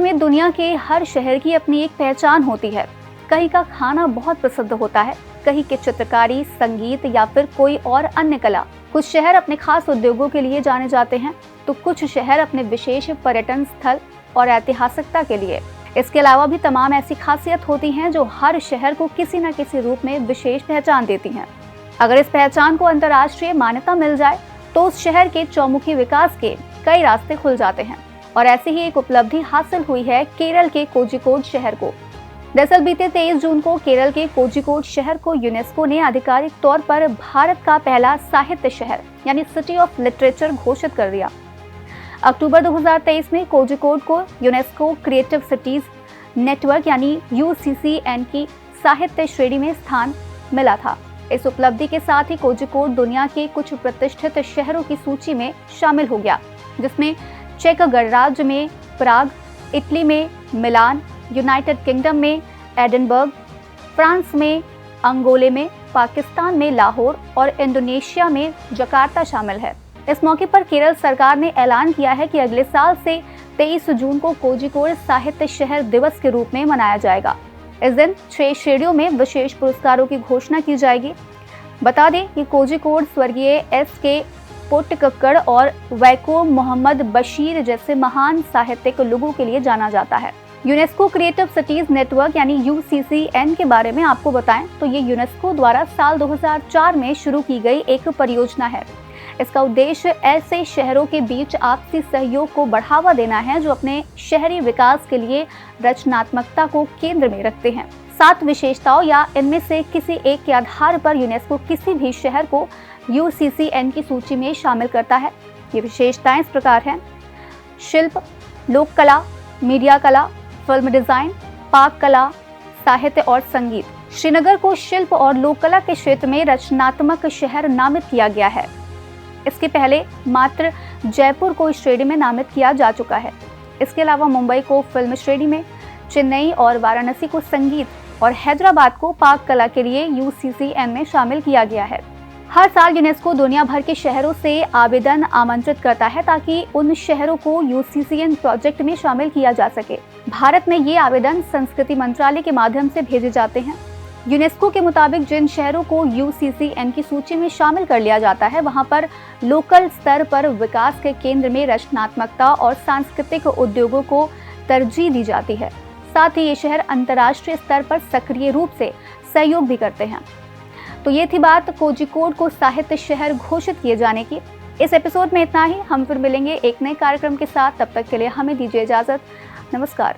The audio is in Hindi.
समेत दुनिया के हर शहर की अपनी एक पहचान होती है। कहीं का खाना बहुत प्रसिद्ध होता है, कहीं की चित्रकारी, संगीत या फिर कोई और अन्य कला। कुछ शहर अपने खास उद्योगों के लिए जाने जाते हैं, तो कुछ शहर अपने विशेष पर्यटन स्थल और ऐतिहासिकता के लिए। इसके अलावा भी तमाम ऐसी खासियत होती हैं जो हर शहर को किसी न किसी रूप में विशेष पहचान देती हैं। अगर इस पहचान को अंतर्राष्ट्रीय मान्यता मिल जाए तो उस शहर के चौमुखी विकास के कई रास्ते खुल जाते हैं। और ऐसी ही एक उपलब्धि हासिल हुई है केरल के कोझिकोड शहर को। दरअसल बीते 23 जून को केरल के कोझिकोड शहर को यूनेस्को ने आधिकारिक तौर पर भारत का पहला साहित्य शहर यानी सिटी ऑफ लिटरेचर घोषित कर दिया। अक्टूबर 2023 में कोझिकोड को यूनेस्को क्रिएटिव सिटीज नेटवर्क यानी UCCN की साहित्य श्रेणी में स्थान मिला था। इस उपलब्धि के साथ ही कोझिकोड दुनिया के कुछ प्रतिष्ठित शहरों की सूची में शामिल हो गया, जिसमें चेक गणराज्य में प्राग, इटली में मिलान, यूनाइटेड किंगडम में एडिनबर्ग, फ्रांस में अंगोले में, पाकिस्तान में लाहौर और इंडोनेशिया में जकार्ता शामिल है। इस मौके पर केरल सरकार ने ऐलान किया है कि अगले साल से 23 जून को कोझिकोड साहित्य शहर दिवस के रूप में मनाया जाएगा। इस दिन 6 श्रेणियों में विशेष पुरस्कारों की घोषणा की जाएगी। बता दें कि कोझिकोड स्वर्गीय SK पोट्टिकक्कड़ और वैकोम मोहम्मद बशीर जैसे महान साहित्यिक लोगों के लिए जाना जाता है। यूनेस्को क्रिएटिव सिटीज नेटवर्क यानी UCCN के बारे में आपको बताएं तो ये यूनेस्को द्वारा साल 2004 में शुरू की गई एक परियोजना है। इसका उद्देश्य ऐसे शहरों के बीच आपसी सहयोग को बढ़ावा देना है जो अपने शहरी विकास के लिए रचनात्मकता को केंद्र में रखते हैं। 7 विशेषताओं या इनमें से किसी एक के आधार पर यूनेस्को किसी भी शहर को UCCN की सूची में शामिल करता है। ये विशेषताएं इस प्रकार हैं: शिल्प, लोक कला, मीडिया कला, फिल्म डिजाइन, पाक कला, साहित्य और संगीत। श्रीनगर को शिल्प और लोक कला के क्षेत्र में रचनात्मक शहर नामित किया गया है। इसके पहले मात्र जयपुर को इस श्रेणी में नामित किया जा चुका है। इसके अलावा मुंबई को फिल्म श्रेणी में, चेन्नई और वाराणसी को संगीत और हैदराबाद को पाक कला के लिए UCCN में शामिल किया गया है। हर साल यूनेस्को दुनिया भर के शहरों से आवेदन आमंत्रित करता है ताकि उन शहरों को UCCN प्रोजेक्ट में शामिल किया जा सके। भारत में ये आवेदन संस्कृति मंत्रालय के माध्यम से भेजे जाते हैं। यूनेस्को के मुताबिक जिन शहरों को UCCN की सूची में शामिल कर लिया जाता है, वहां पर लोकल स्तर पर विकास के केंद्र में रचनात्मकता और सांस्कृतिक उद्योगों को तरजीह दी जाती है। साथ ही ये शहर अंतर्राष्ट्रीय स्तर पर सक्रिय रूप से सहयोग भी करते हैं। तो ये थी बात कोझिकोड को साहित्य शहर घोषित किए जाने की। इस एपिसोड में इतना ही। हम फिर मिलेंगे एक नए कार्यक्रम के साथ। तब तक के लिए हमें दीजिए इजाजत। नमस्कार।